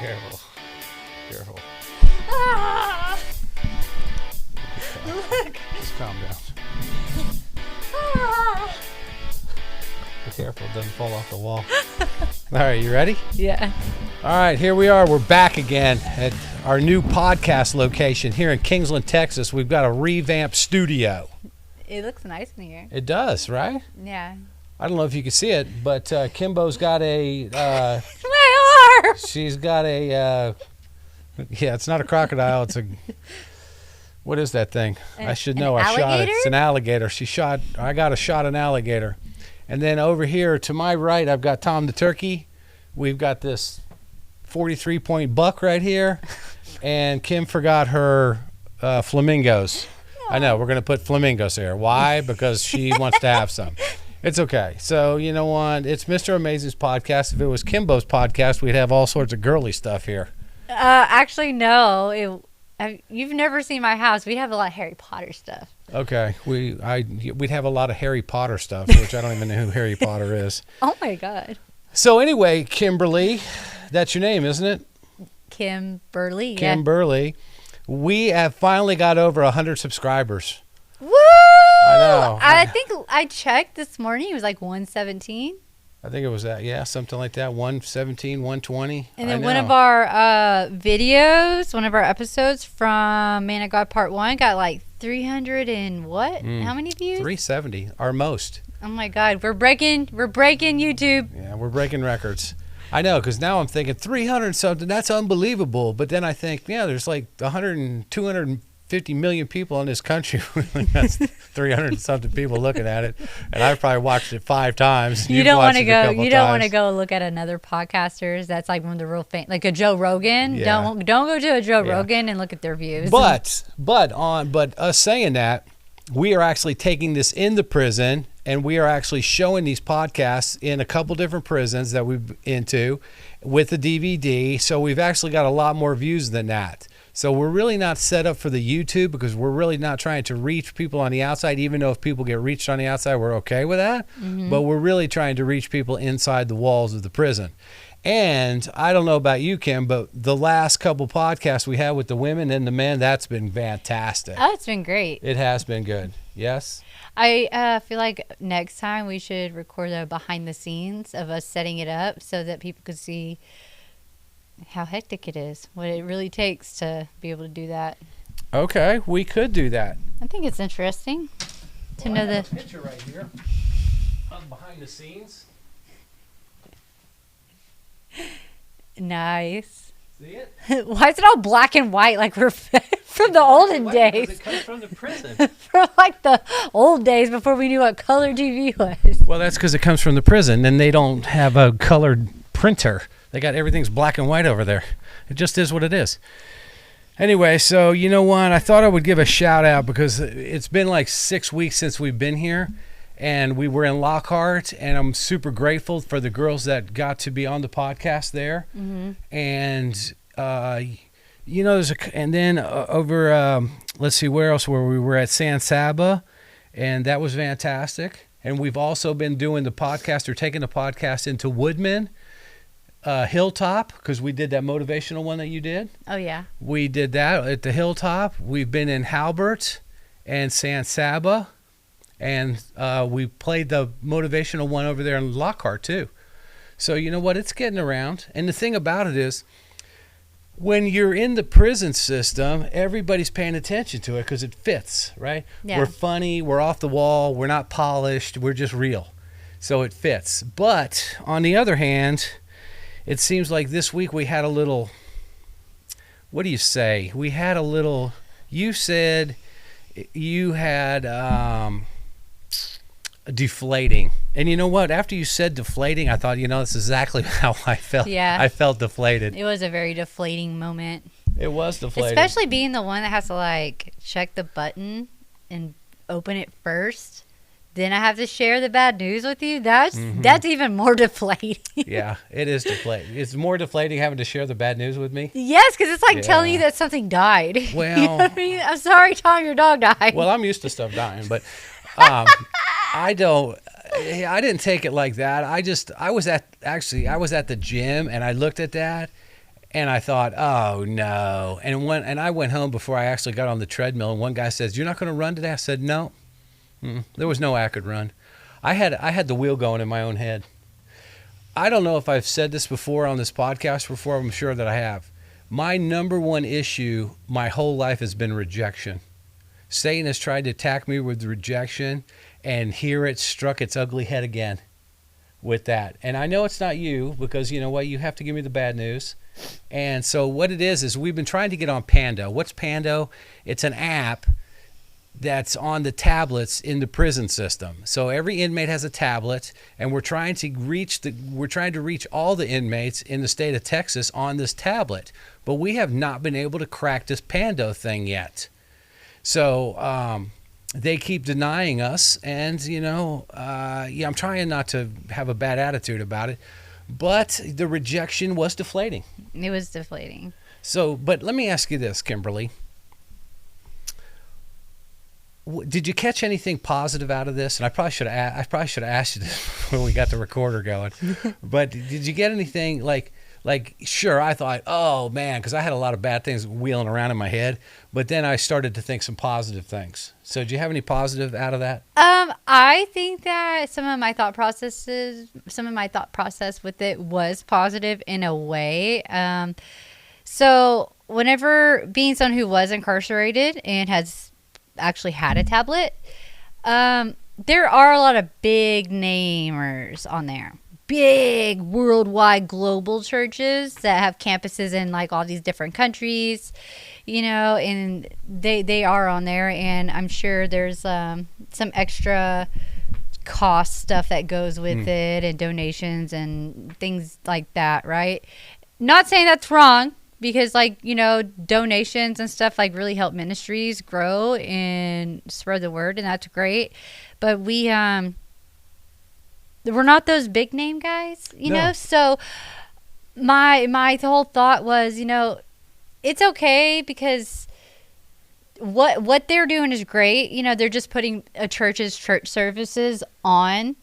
Careful. Careful. Ah! Okay. Look. Just calm down. Ah! Be careful, it doesn't fall off the wall. All right, you ready? Yeah. All right, here we are. We're back again at our new podcast location here in Kingsland, Texas. We've got a revamped studio. It looks nice in here. It does, right? Yeah. I don't know if you can see it, but Kimbo's got a... My arm! she's got a... yeah, it's not a crocodile. It's a... What is that thing? I should know. I shot it. It's an alligator. I got a shot an alligator. And then over here to my right, I've got Tom the turkey. We've got this 43-point buck right here. And Kim forgot her flamingos. I know, we're going to put flamingos here. Why? Because she wants to have some. It's okay. So, you know what? It's Mr. Amazing's podcast. If it was Kimbo's podcast, we'd have all sorts of girly stuff here. Actually, no. You've never seen my house. We have a lot of Harry Potter stuff. Okay, we'd have a lot of Harry Potter stuff, which I don't even know who Harry Potter is. Oh my God. So anyway, Kimberly, that's your name, isn't it? Kimberly. Kimberly. We have finally got over 100 subscribers. Woo! I know. I think I checked this morning. It was like 117. I think it was that, yeah, something like that, 117, 120. And then one of our videos, one of our episodes from Man of God Part 1 got like 300 and what? How many views? 370, our most. Oh my God, we're breaking YouTube. Yeah, we're breaking records. I know, because now I'm thinking 300 something, that's unbelievable. But then I think, yeah, there's like 100 and 250 million people in this country. That's 300 something people looking at it. And I've probably watched it 5 times. You don't want to go. You don't want to go look at another podcasters. That's like one of the real famous, like a Joe Rogan. Yeah. Don't go to a Joe Rogan and look at their views. But us saying that, we are actually taking this into prison, and we are actually showing these podcasts in a couple different prisons that we've into with the DVD. So we've actually got a lot more views than that. So we're really not set up for the YouTube because we're really not trying to reach people on the outside, even though if people get reached on the outside, we're okay with that. Mm-hmm. But we're really trying to reach people inside the walls of the prison. And I don't know about you, Kim, but the last couple podcasts we had with the women and the men, that's been fantastic. Oh, it's been great. It has been good. Yes? I feel like next time we should record a behind the scenes of us setting it up so that people could see how hectic it is, what it really takes to be able to do that. Okay, we could do that. I think it's interesting to know I have a picture right here of behind the scenes. Nice. See it? Why is it all black and white like we're from the olden days? It comes from the prison. From like the old days before we knew what color TV was. Well, that's because it comes from the prison, and they don't have a colored printer. They got everything's black and white over there. It just is what it is. Anyway, so you know what? I thought I would give a shout out because it's been like 6 weeks since we've been here, and we were in Lockhart, and I'm super grateful for the girls that got to be on the podcast there. Mm-hmm. And you know, and then over let's see where else were we? Were at San Saba, and that was fantastic. And we've also been doing the podcast or taking the podcast into Woodman. Hilltop, because we did that motivational one that you did. Oh, yeah. We did that at the Hilltop. We've been in Halbert and San Saba, and we played the motivational one over there in Lockhart, too. So, you know what? It's getting around. And the thing about it is, when you're in the prison system, everybody's paying attention to it because it fits, right? Yeah. We're funny. We're off the wall. We're not polished. We're just real. So it fits. But on the other hand, it seems like this week we had a little, what do you say? We had a little, you said you had deflating. And you know what? After you said deflating, I thought, you know, that's exactly how I felt. Yeah. I felt deflated. It was a very deflating moment. It was deflating. Especially being the one that has to, like, check the button and open it first. Then I have to share the bad news with you. That's even more deflating. Yeah, it is deflating. It's more deflating having to share the bad news with me. Yes, because it's like telling you that something died. Well, you know what I mean? I'm sorry, Tom, your dog died. Well, I'm used to stuff dying, but I didn't take it like that. I was at the gym and I looked at that And I thought, oh no. And I went home before I actually got on the treadmill. And one guy says, "You're not going to run today?" I said, "No." There was no way I could run. I had the wheel going in my own head. I don't know if I've said this before on this podcast before. I'm sure that I have. My number one issue my whole life has been rejection. Satan has tried to attack me with rejection, and here it struck its ugly head again with that. And I know it's not you, because you know what? You have to give me the bad news. And so what it is we've been trying to get on Pando. What's Pando? It's an app that's on the tablets in the prison system. So every inmate has a tablet, and we're trying to reach all the inmates in the state of Texas on this tablet. But we have not been able to crack this Pando thing yet. So they keep denying us, and I'm trying not to have a bad attitude about it, but the rejection was deflating. It was deflating. So, but let me ask you this, Kimberly. Did you catch anything positive out of this? And I probably should have asked you this when we got the recorder going. But did you get anything like? Sure, I thought, oh man, because I had a lot of bad things wheeling around in my head. But then I started to think some positive things. So, did you have any positive out of that? I think that some of my thought process with it was positive in a way. So, whenever being someone who was incarcerated and has actually had a tablet, there are a lot of big namers on there. Big worldwide global churches that have campuses in like all these different countries, and they are on there, and I'm sure there's some extra cost stuff that goes with it, and donations and things like that, right? Not saying that's wrong, because donations and stuff really help ministries grow and spread the word, and that's great. But we're not those big name guys, know. So my whole thought was, it's okay, because what they're doing is great. They're just putting a church's church services on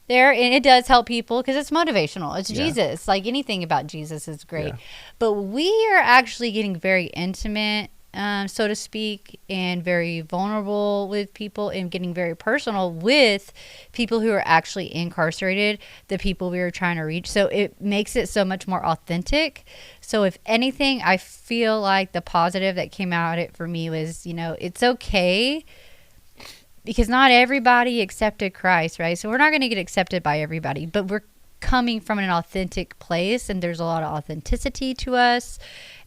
there, and it does help people because it's motivational. It's Jesus. Like anything about Jesus is great. Yeah. But we are actually getting very intimate, so to speak, and very vulnerable with people, and getting very personal with people who are actually incarcerated, the people we were trying to reach. So it makes it so much more authentic. So if anything, I feel like the positive that came out of it for me was, it's okay, because not everybody accepted Christ, right? So we're not going to get accepted by everybody, but we're coming from an authentic place, and there's a lot of authenticity to us.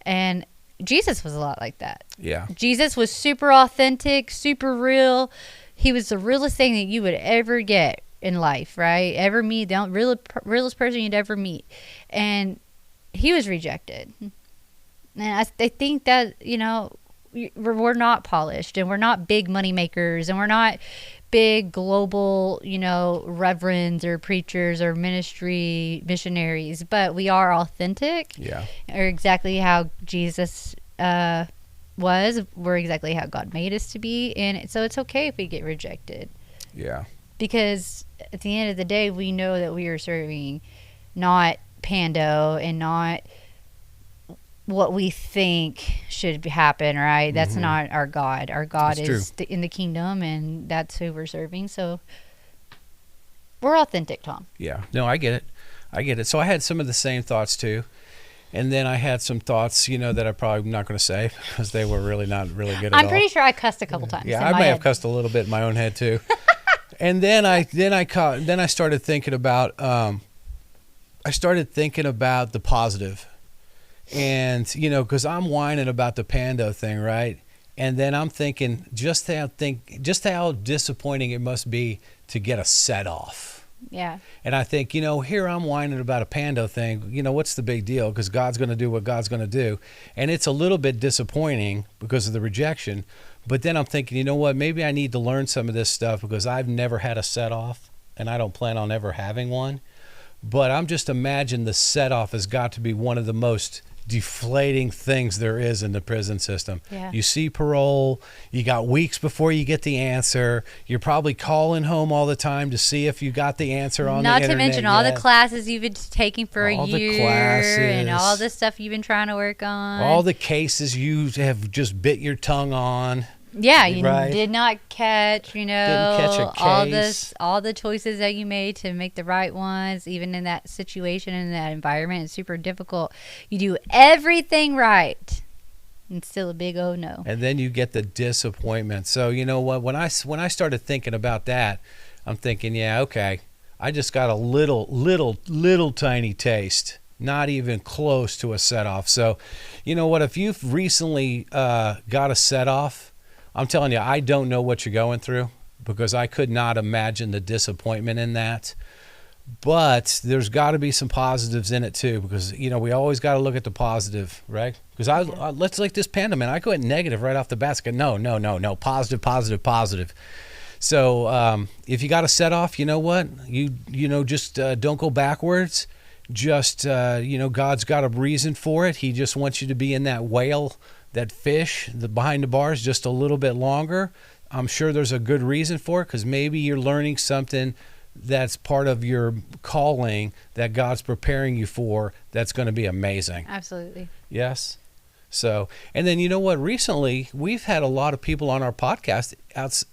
And Jesus was a lot like that. Yeah. Jesus was super authentic, super real. He was the realest thing that you would ever get in life, right? Ever meet, the realest person you'd ever meet. And he was rejected. And I think that, we're not polished, and we're not big money makers, and we're not big global, reverends or preachers or missionaries, but we are authentic. Yeah. Or exactly how Jesus was. We're exactly how God made us to be. And so it's okay if we get rejected. Yeah. Because at the end of the day, we know that we are serving not Pando and not what we think should happen, right? That's not our God. Our God is in the kingdom, and that's who we're serving. So we're authentic, Tom. Yeah. No, I get it. So I had some of the same thoughts too. And then I had some thoughts, that I'm probably not going to say, because they were really not really good at all. I'm pretty sure I cussed a couple times. Yeah, I may have cussed a little bit in my own head too. And then I started thinking about the positive. And, because I'm whining about the Pando thing, right? And then I'm thinking just how disappointing it must be to get a set off. Yeah. And I think, here I'm whining about a Pando thing. What's the big deal? Because God's going to do what God's going to do. And it's a little bit disappointing because of the rejection. But then I'm thinking, you know what? Maybe I need to learn some of this stuff, because I've never had a set off, and I don't plan on ever having one. But I'm just imagining the set off has got to be one of the most deflating things there is in the prison system. Yeah. You see parole, you got weeks before you get the answer. You're probably calling home all the time to see if you got the answer on the internet. Not to mention all the classes you've been taking for a year, and all the stuff you've been trying to work on. All the cases you have just bit your tongue on. Yeah, you did not catch, Didn't catch a case. all the choices that you made to make the right ones, even in that situation, in that environment. It's super difficult. You do everything right, and still a big oh no. And then you get the disappointment. So you know what? When I started thinking about that, I'm thinking, yeah, okay, I just got a little tiny taste. Not even close to a set-off. So, you know what? If you've recently got a set-off, I'm telling you, I don't know what you're going through, because I could not imagine the disappointment in that. But there's got to be some positives in it too, because you know we always got to look at the positive, right? Because let's like this Panda Man, I go at negative right off the bat. I go, no, positive. So if you got a set off, you know what? You know just don't go backwards. Just God's got a reason for it. He just wants you to be in that whale, that fish, behind the bars just a little bit longer. I'm sure there's a good reason for it, because maybe you're learning something that's part of your calling that God's preparing you for, that's going to be amazing. Absolutely. Yes. So, and then you know what? Recently, we've had a lot of people on our podcast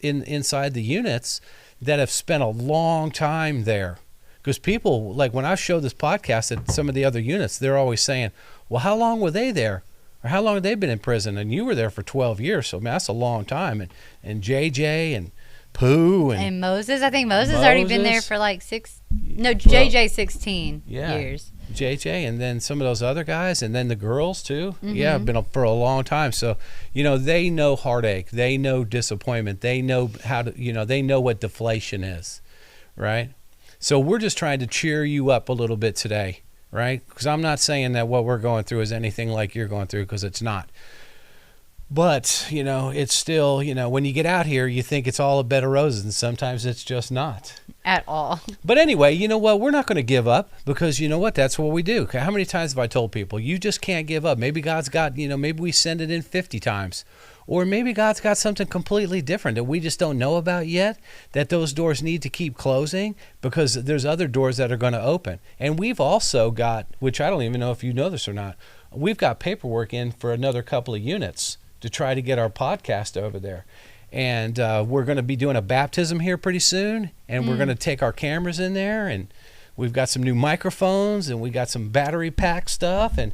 inside the units that have spent a long time there. Because people, like when I show this podcast at some of the other units, they're always saying, well, how long were they there? Or how long have they been in prison? And you were there for 12 years, so man, that's a long time. And JJ and Pooh and Moses. I think Moses already been there for like JJ 16 years. JJ, and then some of those other guys, and then the girls too. Mm-hmm. Yeah, been for a long time. So, you know, they know heartache. They know disappointment. They know they know what deflation is, right? So we're just trying to cheer you up a little bit today, right? Because I'm not saying that what we're going through is anything like you're going through, because it's not. But, you know, it's still, you know, when you get out here, you think it's all a bed of roses, and sometimes it's just not. At all. But anyway, you know what? We're not going to give up, because you know what? That's what we do. How many times have I told people, you just can't give up? Maybe God's got, maybe we send it in 50 times. Or maybe God's got something completely different that we just don't know about yet, that those doors need to keep closing, because there's other doors that are going to open. And we've also got, which I don't even know if you know this or not, we've got paperwork in for another couple of units to try to get our podcast over there. And we're going to be doing a baptism here pretty soon, and we're going to take our cameras in there, and we've got some new microphones, and we got some battery pack stuff, and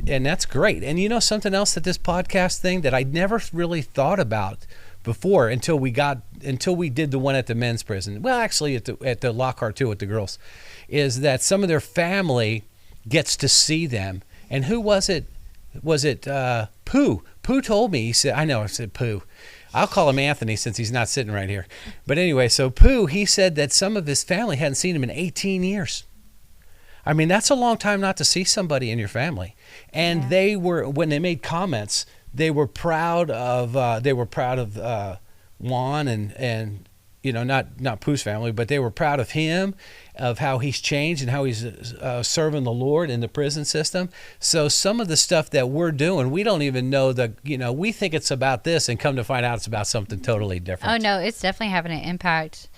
that's great. And you know something else, that this podcast thing that I never really thought about before until we did the one at the men's prison. Well, actually at the Lockhart too with the girls, is that some of their family gets to see them. And who was it? Was it Pooh? Pooh told me, he said, I said Pooh. I'll call him Anthony since he's not sitting right here. But anyway, so Pooh, he said that some of his family hadn't seen him in 18 years. I mean, that's a long time not to see somebody in your family. And they were, when they made comments, they were proud of Juan and not Pooh's family, but they were proud of him, of how he's changed and how he's serving the Lord in the prison system. So some of the stuff that we're doing, we don't even know we think it's about this, and come to find out it's about something totally different. Oh no, it's definitely having an impact.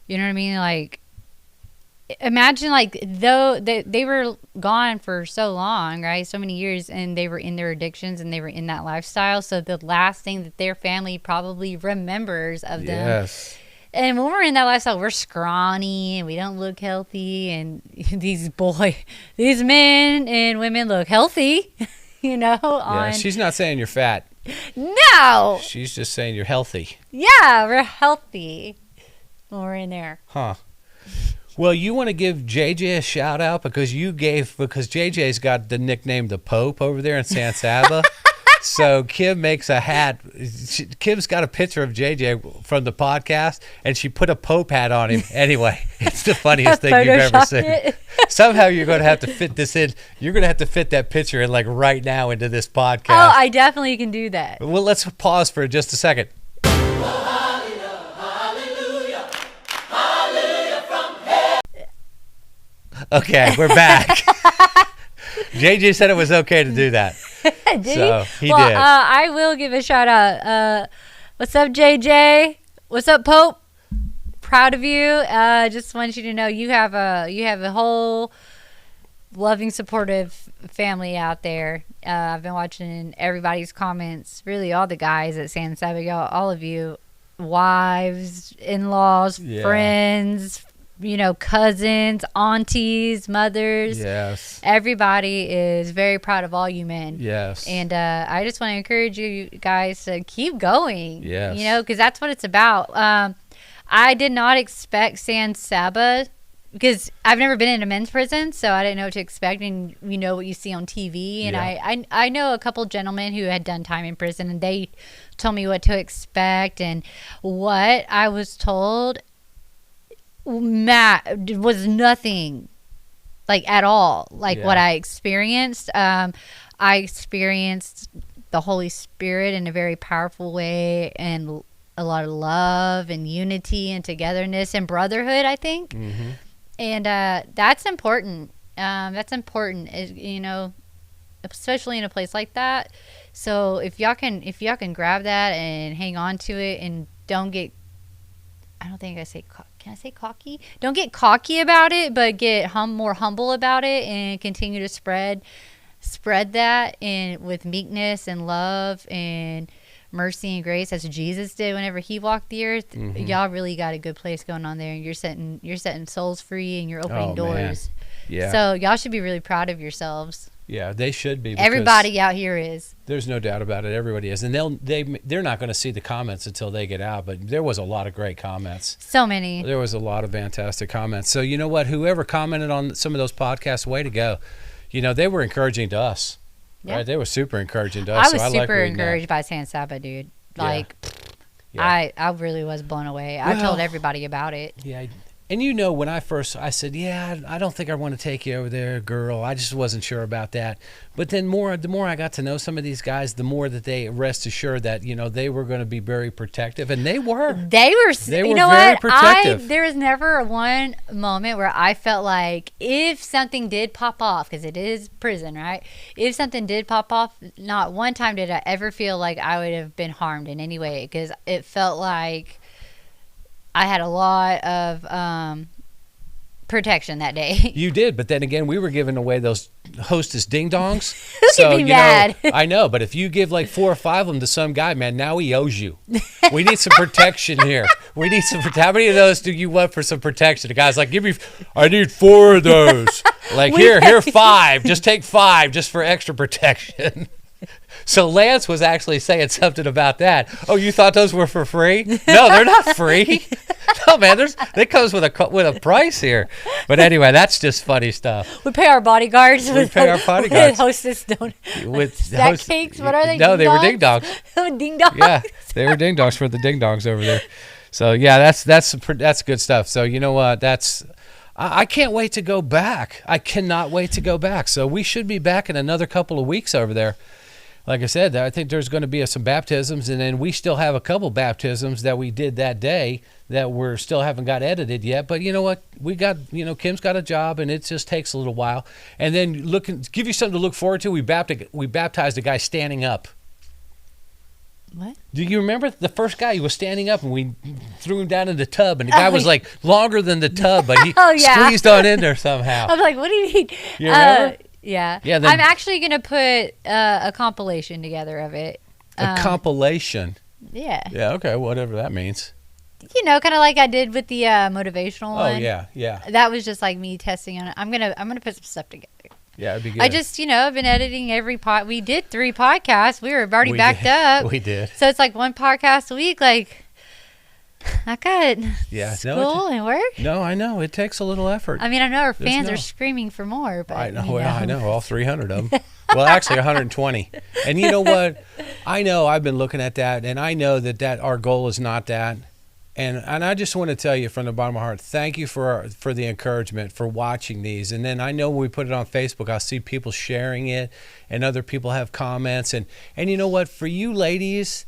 You know what I mean? Like, imagine though they were gone for so long, right? So many years, and they were in their addictions and they were in that lifestyle. So the last thing that their family probably remembers of them. Yes. And when we're in that lifestyle, we're scrawny and we don't look healthy. And these men and women look healthy, Yeah, she's not saying you're fat. No. She's just saying you're healthy. Yeah, we're healthy when we're in there. Huh. Well, you want to give JJ a shout out, because JJ's got the nickname the Pope over there in San Saba. So Kim makes a hat. Kim's got a picture of JJ from the podcast, and she put a Pope hat on him. Anyway, it's the funniest thing you've ever seen. Somehow you're going to have to fit this in. You're going to have to fit that picture in right now into this podcast. Oh, I definitely can do that. Well, let's pause for just a second. Okay, we're back. JJ said it was okay to do that. Did so he? He Well, did. I will give a shout out. What's up, JJ? What's up, Pope? Proud of you. Just want you to know you have a whole loving, supportive family out there. I've been watching everybody's comments, really all the guys at San Sabiel, all of you, wives, in-laws, friends, cousins, aunties, mothers. Yes. Everybody is very proud of all you men. Yes. And I just want to encourage you guys to keep going. Yes. Because that's what it's about. I did not expect San Saba, because I've never been in a men's prison, so I didn't know what to expect. And what you see on TV. And I know a couple gentlemen who had done time in prison, and they told me what to expect. And what I was told, Matt, was nothing at all what I experienced. I experienced the Holy Spirit in a very powerful way, and a lot of love and unity and togetherness and brotherhood, I think. Mm-hmm. And that's important. That's important, especially in a place like that. So if y'all can grab that and hang on to it, and don't get, I don't think can I say cocky? Don't get cocky about it, but get more humble about it, and continue to spread that with meekness and love and mercy and grace, as Jesus did whenever he walked the earth. Mm-hmm. Y'all really got a good place going on there, and you're setting souls free, and you're opening doors. Man. Yeah. So y'all should be really proud of yourselves. Yeah, they should be. Everybody out here is. There's no doubt about it. Everybody is, and they're not going to see the comments until they get out. But there was a lot of great comments. So many. There was a lot of fantastic comments. So you know what? Whoever commented on some of those podcasts, way to go. They were encouraging to us. Yeah. Right? They were super encouraging to us. I was super encouraged by San Saba, dude. I really was blown away. I told everybody about it. Yeah. And when I said, I don't think I want to take you over there, girl. I just wasn't sure about that. But then the more I got to know some of these guys, the more that they rest assured that, they were going to be very protective. And they were. They were very protective. There was never one moment where I felt like if something did pop off, because it is prison, right? If something did pop off, not one time did I ever feel like I would have been harmed in any way, because it felt like I had a lot of protection that day. You did, but then again, we were giving away those Hostess ding dongs. So be mad. I know, but if you give 4 or 5 of them to some guy, man, now he owes you. We need some protection here. We need some. How many of those do you want for some protection? The guy's like, I need 4 of those. Here 5. Just take 5 just for extra protection. So Lance was actually saying something about that. Oh, you thought those were for free? No, they're not free. No, man, it comes with a price here. But anyway, that's just funny stuff. We pay our bodyguards. With Hostess with snack cakes. What are they? No, they were ding dongs. Ding dongs. Yeah, they were ding dongs for the ding dongs over there. So yeah, that's good stuff. So you know what? I can't wait to go back. I cannot wait to go back. So we should be back in another couple of weeks over there. Like I said, I think there's going to be some baptisms, and then we still have a couple baptisms that we did that day that we're still haven't got edited yet. But you know what? We got, Kim's got a job, and it just takes a little while. And then give you something to look forward to. We baptized a guy standing up. What? Do you remember the first guy? He was standing up, and we threw him down in the tub, and the guy was longer than the tub, but he squeezed on in there somehow. I was like, what do you mean? You remember? Yeah. I'm actually going to put a compilation together of it. A compilation? Yeah. Yeah, okay, whatever that means. Kind of like I did with the motivational one. Oh, yeah. That was just like me testing on it. I'm gonna put some stuff together. Yeah, it'd be good. I just, I've been editing every we did 3 podcasts. We were already backed up. We did. So it's 1 podcast a week, I got school and work. No, I know. It takes a little effort. I mean, I know our fans are screaming for more. But I know. I know. All 300 of them. Well, actually 120. And you know what? I know I've been looking at that, and I know that our goal is not that. And I just want to tell you from the bottom of my heart, thank you for the encouragement, for watching these. And then I know when we put it on Facebook, I'll see people sharing it, and other people have comments. And you know what? For you ladies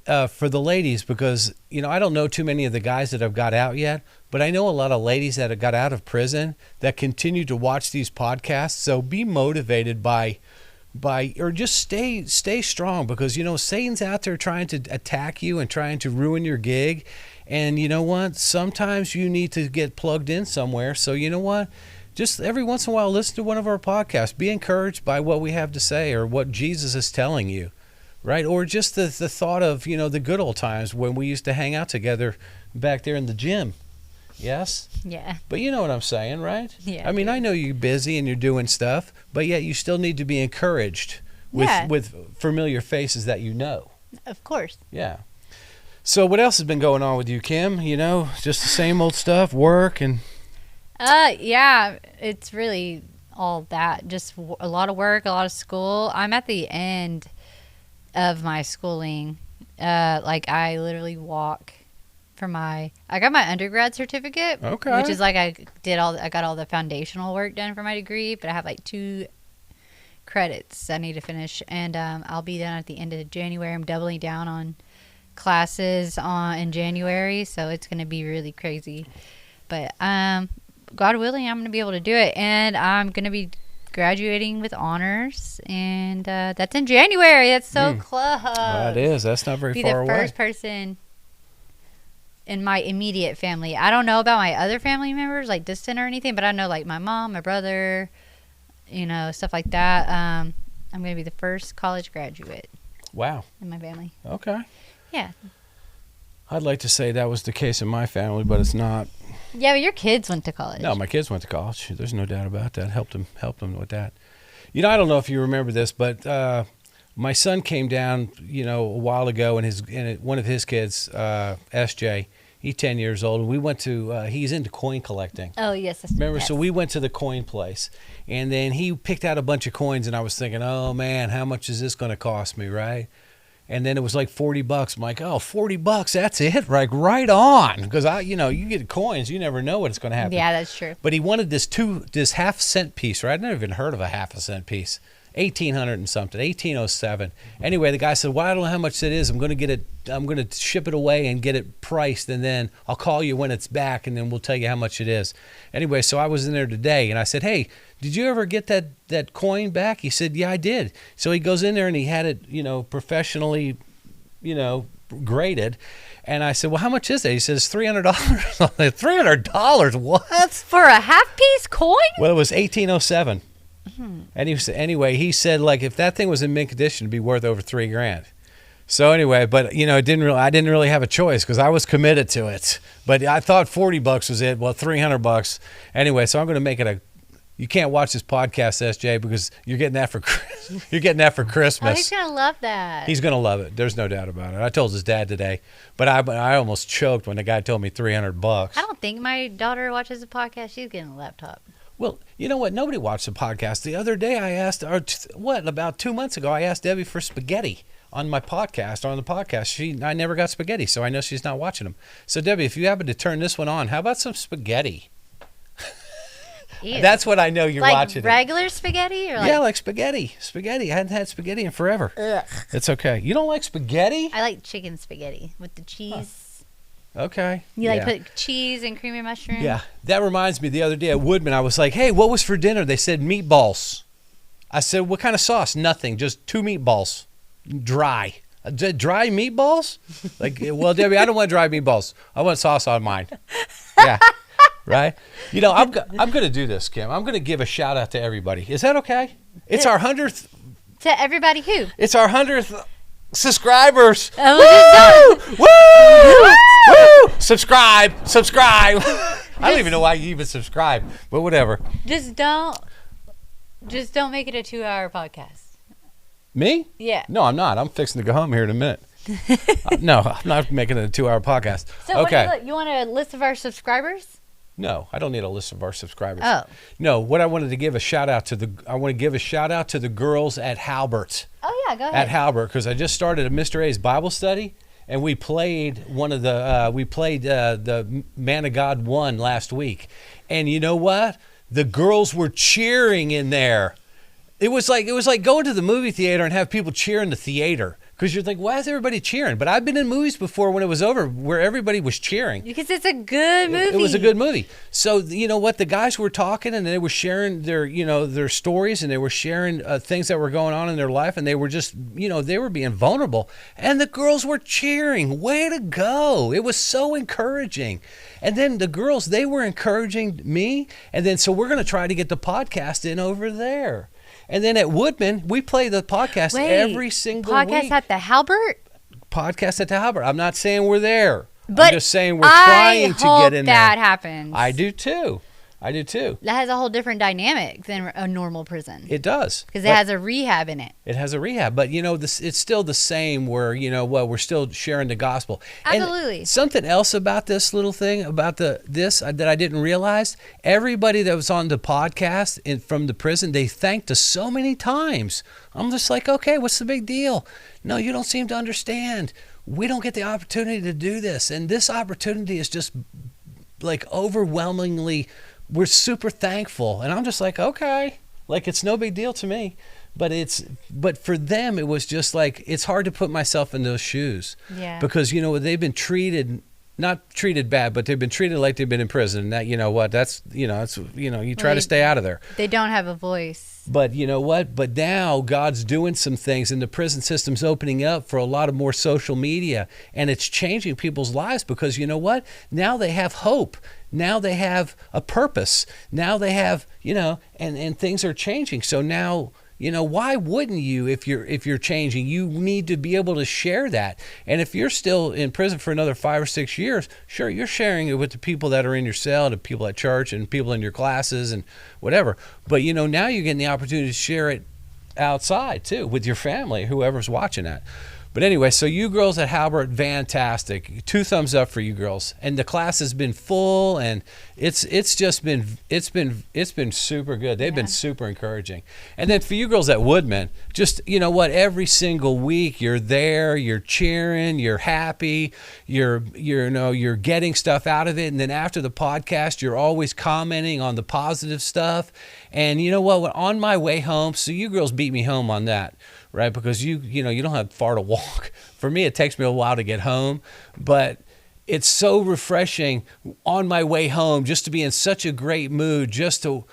for the ladies, because I don't know too many of the guys that have got out yet, but I know a lot of ladies that have got out of prison that continue to watch these podcasts. So be motivated by or just stay strong, because Satan's out there trying to attack you and trying to ruin your gig. And you know what? Sometimes you need to get plugged in somewhere. So you know what? Just every once in a while, listen to one of our podcasts. Be encouraged by what we have to say or what Jesus is telling you, right? Or just the thought of, the good old times when we used to hang out together back there in the gym. Yes? Yeah. But you know what I'm saying, right? Yeah. I mean, I know you're busy and you're doing stuff, but yet you still need to be encouraged with familiar faces that you know. Of course. Yeah. So what else has been going on with you, Kim? Just the same old stuff, work and... Yeah, it's really all that. Just a lot of work, a lot of school. I'm at the end of my schooling. I literally walk I got my undergrad certificate. Okay. Which is I got all the foundational work done for my degree, but I have 2 credits I need to finish, and I'll be done at the end of January. I'm doubling down on classes in January, so it's going to be really crazy. But God willing, I'm going to be able to do it, and I'm going to be graduating with honors, and that's in January. That's so close. That is. That's not very far away. Be the first person in my immediate family. I don't know about my other family members, distant or anything, but I know my mom, my brother, stuff like that. I'm going to be the first college graduate. Wow. In my family. Okay. Yeah. I'd like to say that was the case in my family, but it's not. Yeah, but your kids went to college. No, my kids went to college. There's no doubt about that. Helped them with that. I don't know if you remember this, but my son came down, a while ago, and one of his kids, SJ, he's 10 years old, and we went to. He's into coin collecting. Oh yes. Remember? Yes. So we went to the coin place, and then he picked out a bunch of coins, and I was thinking, oh man, how much is this going to cost me, right? And then it was $40. I'm like, oh, $40, that's it? Right on. Because you get coins, you never know what's going to happen. Yeah, that's true. But he wanted this half-cent piece, right? I'd never even heard of a half-a-cent piece. 1800 and something, 1807. Anyway, the guy said, well, I don't know how much it is. I'm going to ship it away and get it priced, and then I'll call you when it's back, and then we'll tell you how much it is. Anyway, so I was in there today, and I said, hey, did you ever get that coin back? He said, yeah, I did. So he goes in there, and he had it, professionally, graded. And I said, well, how much is that? He says, $300. $300? What? For a half-piece coin? Well, it was 1807. And he said, if that thing was in mint condition, it'd be worth over $3,000. So anyway, but I didn't really have a choice because I was committed to it. But I thought $40 was it. Well, $300. Anyway, so I'm going to make it you can't watch this podcast, SJ, because you're getting that for Christmas. Oh, he's going to love that. He's going to love it. There's no doubt about it. I told his dad today, but I almost choked when the guy told me $300. I don't think my daughter watches the podcast. She's getting a laptop. Well, you know what? Nobody watched the podcast. The other day I asked, about 2 months ago, I asked Debbie for spaghetti on the podcast. I never got spaghetti, so I know she's not watching them. So, Debbie, if you happen to turn this one on, how about some spaghetti? That's what I know you're watching. Like regular spaghetti? Or yeah, like spaghetti. Spaghetti. I hadn't had spaghetti in forever. Ugh. It's okay. You don't like spaghetti? I like chicken spaghetti with the cheese. Huh. Okay. You put cheese and creamy mushroom? Yeah. That reminds me, the other day at Woodman, I was like, hey, what was for dinner? They said meatballs. I said, what kind of sauce? Nothing. Just 2 meatballs. Dry. Dry meatballs? Well, Debbie, I don't want dry meatballs. I want sauce on mine. Yeah. Right? I'm going to do this, Kim. I'm going to give a shout out to everybody. Is that okay? It's our 100th. To everybody who? It's our 100th subscribers. Oh, Woo! Woo! Subscribe. I don't even know why you even subscribe, but whatever. Just don't make it a 2-hour podcast. Me? Yeah. No, I'm not. I'm fixing to go home here in a minute. No, I'm not making it a 2-hour podcast. So okay. You want a list of our subscribers? No, I don't need a list of our subscribers. Oh. No, what I wanted to give a shout out to the girls at Halbert. Oh yeah, go ahead. At Halbert, because I just started a Mr. A's Bible study, and we played the Man of God 1 last week, and you know what? The girls were cheering in there. It was like going to the movie theater and have people cheer in the theater because you're like, why is everybody cheering? But I've been in movies before when it was over where everybody was cheering. Because it's a good movie. It was a good movie. So you know what? The guys were talking and they were sharing their stories and they were sharing things that were going on in their life and they were just they were being vulnerable and the girls were cheering. Way to go! It was so encouraging. And then the girls, they were encouraging me. And then so we're going to try to get the podcast in over there. And then at Woodman, we play the podcast every single week. Podcast at the Halbert? Podcast at the Halbert. I'm not saying we're there. But I'm just saying we're trying to get in there. that happens. I do too. That has a whole different dynamic than a normal prison. It does. Because it has a rehab in it. It has a rehab. But, it's still the same where, we're still sharing the gospel. Absolutely. And something else about this little thing, about this that I didn't realize, everybody that was on the podcast from the prison, they thanked us so many times. I'm just like, okay, what's the big deal? No, you don't seem to understand. We don't get the opportunity to do this. And this opportunity is just like overwhelmingly, we're super thankful. And I'm just like, okay, like it's no big deal to me. But for them, it was just like, it's hard to put myself in those shoes. Yeah. Because, they've been not treated bad, but they've been treated like they've been in prison. And that, you try to stay out of there. They don't have a voice. But you know what? But now God's doing some things and the prison system's opening up for a lot of more social media and it's changing people's lives because you know what? Now they have hope. Now they have a purpose. Now they have, and things are changing. So now, why wouldn't you if you're changing? You need to be able to share that. And if you're still in prison for another 5 or 6 years, sure, you're sharing it with the people that are in your cell, the people at church and people in your classes and whatever. But now you're getting the opportunity to share it outside too with your family, whoever's watching that. But anyway, so you girls at Halbert, fantastic. 2 thumbs up for you girls. And the class has been full, and it's been super good. They've been super encouraging. And then for you girls at Woodman, just every single week you're there, you're cheering, you're happy, you're getting stuff out of it. And then after the podcast, you're always commenting on the positive stuff. And you know what? On my way home, so you girls beat me home on that. Right, because you don't have far to walk. For me, it takes me a while to get home, but it's so refreshing on my way home just to be in such a great mood, just to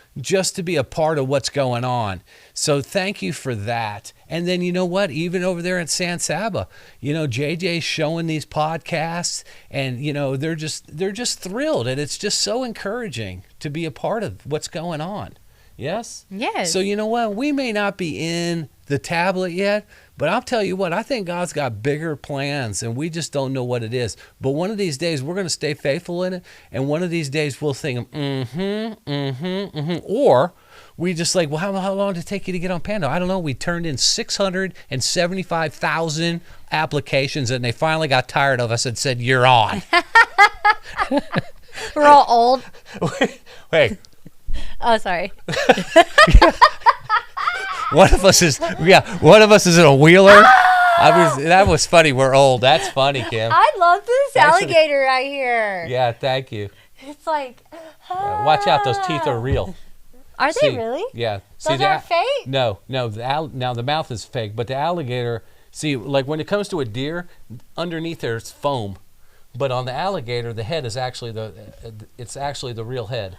be a part of what's going on. So thank you for that. And then you know what? Even over there at San Saba, JJ's showing these podcasts, and they're just thrilled, and it's just so encouraging to be a part of what's going on. Yes? Yes. So you know what? We may not be in the tablet yet, but I'll tell you what, I think God's got bigger plans and we just don't know what it is. But one of these days we're going to stay faithful in it, and one of these days we'll think, or we just like, well, how long did it take you to get on Pando? I don't know. We turned in 675,000 applications and they finally got tired of us and said, you're on. We're all old. Wait. Oh, sorry. One of us is in a wheeler. That was funny. We're old. That's funny, Kim. I love this alligator right here. Yeah, thank you. It's like, yeah, watch out. Those teeth are real. Are they really? Yeah. Those aren't fake? No. Now the mouth is fake, but the alligator, see, like when it comes to a deer, underneath there it's foam. But on the alligator, the head is actually the real head.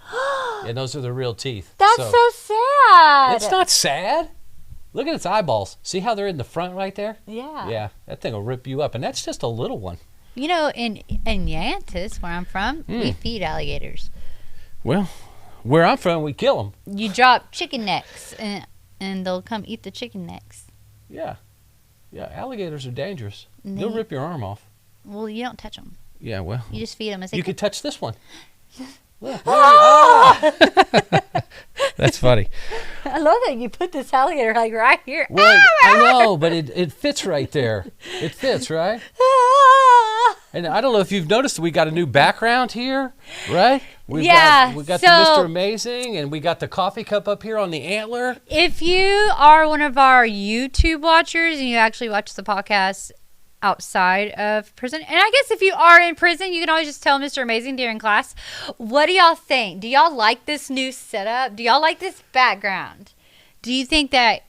And those are the real teeth. That's so sad. It's not sad. Look at its eyeballs. See how they're in the front right there? Yeah. Yeah, that thing will rip you up. And that's just a little one. In Yantis, where I'm from, we feed alligators. Well, where I'm from, we kill them. You drop chicken necks, and they'll come eat the chicken necks. Yeah. Yeah, alligators are dangerous. They'll rip your arm off. Well, you don't touch them. Yeah, well. You just feed them. You could touch this one. Look. That's funny. I love that you put this alligator like right here. Well, I know, but it fits right there. It fits, right? And I don't know if you've noticed, we got a new background here, right? We got the Mr. Amazing, and we got the coffee cup up here on the antler. If you are one of our YouTube watchers and you actually watch the podcast outside of prison, and I guess if you are in prison, you can always just tell Mr. Amazing during class. What do y'all think? Do y'all like this new setup? Do y'all like this background? Do you think that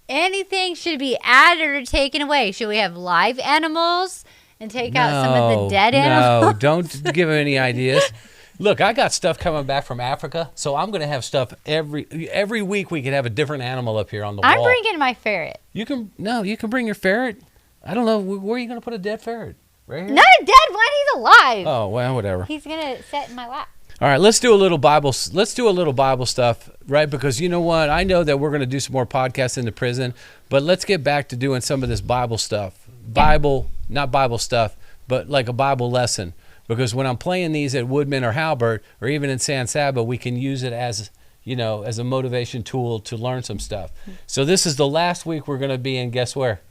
anything should be added or taken away? Should we have live animals and take out some of the dead animals? No, don't give him any ideas. Look, I got stuff coming back from Africa, so I'm going to have stuff every week. We could have a different animal up here on the wall. I'm bringing my ferret. You can bring your ferret. I don't know, where are you going to put a dead ferret? Right here? Not dead. Why? He's alive. Oh well, whatever. He's gonna sit in my lap. All right, let's do a little Bible. Let's do a little Bible stuff, right? Because you know what? I know that we're going to do some more podcasts in the prison, but let's get back to doing some of this Bible stuff. Not Bible stuff, but like a Bible lesson. Because when I'm playing these at Woodman or Halbert, or even in San Saba, we can use it as, as a motivation tool to learn some stuff. So this is the last week we're going to be in. Guess where?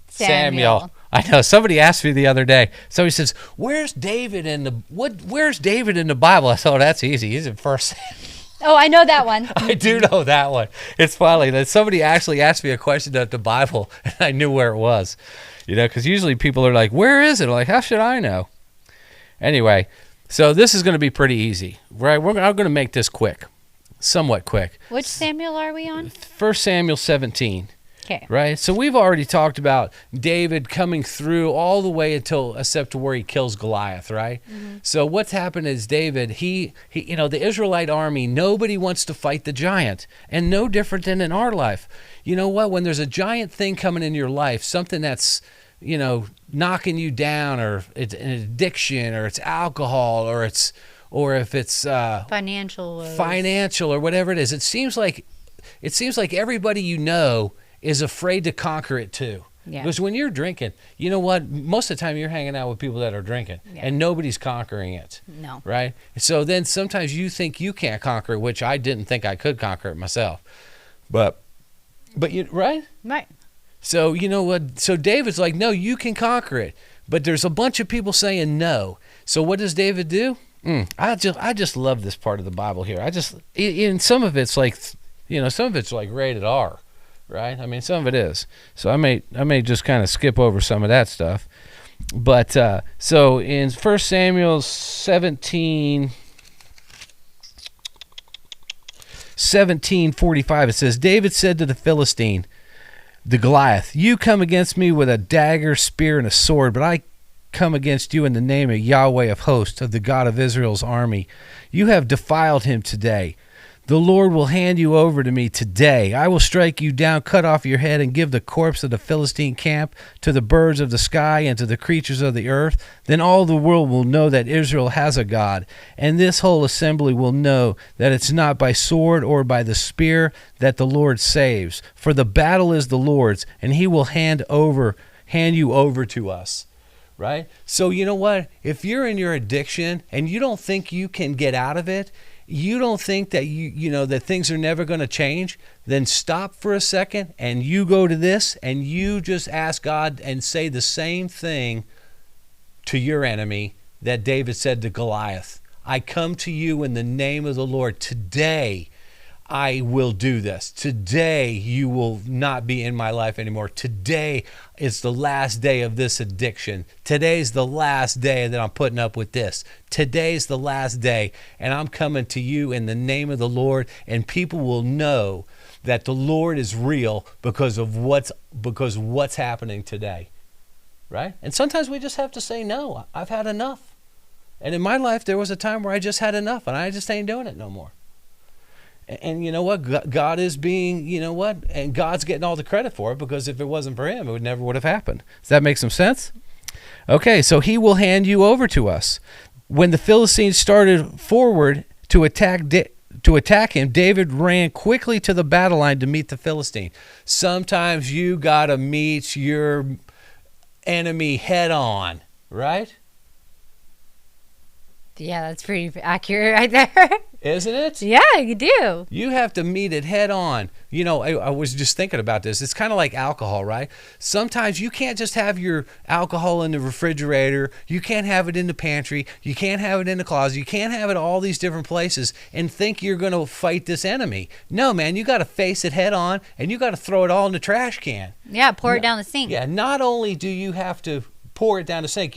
Samuel. I know. Somebody asked me the other day. Somebody says, "Where's David in the Bible?" I thought, that's easy. He's in First Samuel. Oh, I know that one. I do know that one. It's funny that somebody actually asked me a question at the Bible, and I knew where it was. Because usually people are like, "Where is it?" I'm like, how should I know? Anyway, so this is going to be pretty easy, right? I'm going to make this quick, somewhat quick. Which Samuel are we on? 1 Samuel 17. Okay. Right? So we've already talked about David coming through all the way except to where he kills Goliath, right? Mm-hmm. So what's happened is David, he the Israelite army, nobody wants to fight the giant, and no different than in our life. You know what? When there's a giant thing coming in your life, something that's, knocking you down, or it's an addiction, or it's alcohol, or if it's financial or whatever it is, it seems like everybody is afraid to conquer it too. Yeah. Because when you're drinking, you know what? Most of the time you're hanging out with people that are drinking, and nobody's conquering it. No. Right? So then sometimes you think you can't conquer it, which I didn't think I could conquer it myself. But you, right? Right. So you know what? So David's like, no, you can conquer it. But there's a bunch of people saying no. So what does David do? I just love this part of the Bible here. And some of it's like, some of it's like rated R. Right? I mean, some of it is. So I may just kind of skip over some of that stuff. But so in 1 Samuel 17:45, it says, David said to the Philistine, the Goliath, "You come against me with a dagger, spear, and a sword, but I come against you in the name of Yahweh of hosts, of the God of Israel's army. You have defiled him today. The Lord will hand you over to me today. I will strike you down, cut off your head, and give the corpse of the Philistine camp to the birds of the sky and to the creatures of the earth. Then all the world will know that Israel has a God, and this whole assembly will know that it's not by sword or by the spear that the Lord saves. For the battle is the Lord's, and he will hand you over to us." Right? So you know what? If you're in your addiction and you don't think you can get out of it, you don't think that that things are never going to change, then stop for a second and you go to this and you just ask God and say the same thing to your enemy that David said to Goliath. I come to you in the name of the Lord. Today I will do this. Today you will not be in my life anymore. Today is the last day of this addiction. Today's the last day that I'm putting up with this. Today's the last day, and I'm coming to you in the name of the Lord, and people will know that the Lord is real because what's happening today. Right? And sometimes we just have to say, no, I've had enough. And in my life, there was a time where I just had enough, and I just ain't doing it no more. And you know what? God is being, and God's getting all the credit for it, because if it wasn't for him, it never would have happened. Does that make some sense? Okay, so he will hand you over to us. When the Philistines started forward to attack him, David ran quickly to the battle line to meet the Philistine. Sometimes you got to meet your enemy head on, right? Yeah, that's pretty accurate right there. Isn't it? Yeah, you do. You have to meet it head on. I was just thinking about this. It's kind of like alcohol, right? Sometimes you can't just have your alcohol in the refrigerator. You can't have it in the pantry. You can't have it in the closet. You can't have it all these different places and think you're going to fight this enemy. No, man, you got to face it head on, and you got to throw it all in the trash can. Yeah, pour it down the sink. Yeah, not only do you have to pour it down the sink,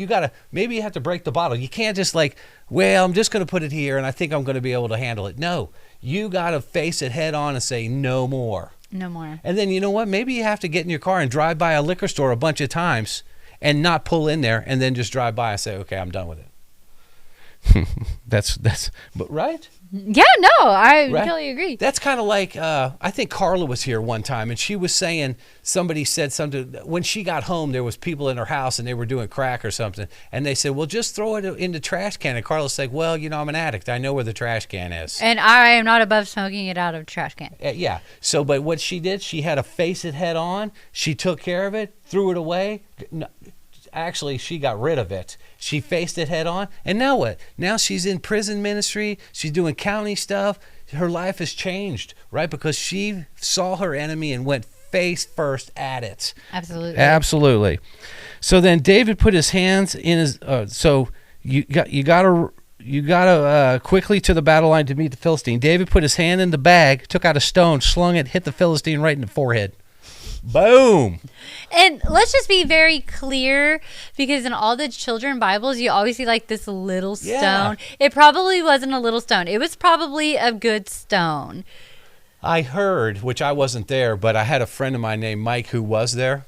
maybe you have to break the bottle. You can't just I'm just going to put it here and I think I'm going to be able to handle it. No, You got to face it head on and say, no more. No more. And then you know what? Maybe you have to get in your car and drive by a liquor store a bunch of times and not pull in there and then just drive by and say, okay, I'm done with it. But right? Yeah, no, I Right? totally agree. That's kind of like, I think Carla was here one time, and she was saying, somebody said something, when she got home, there was people in her house, and they were doing crack or something, and they said, well, just throw it in the trash can. And Carla's like, well, I'm an addict. I know where the trash can is. And I am not above smoking it out of a trash can. Yeah. So, but what she did, she had to face it head on. She took care of it, threw it away. No, actually, she got rid of it. She faced it head on. And now what? Now she's in prison ministry. She's doing county stuff. Her life has changed, right? Because she saw her enemy and went face first at it. Absolutely. So then David put his hands in his. So you gotta quickly to the battle line to meet the Philistine. David put his hand in the bag, took out a stone, slung it, hit the Philistine right in the forehead. Boom. And let's just be very clear, because in all the children Bibles, you always see like this little stone. Yeah. It probably wasn't a little stone. It was probably a good stone. I heard, which I wasn't there, but I had a friend of mine named Mike who was there.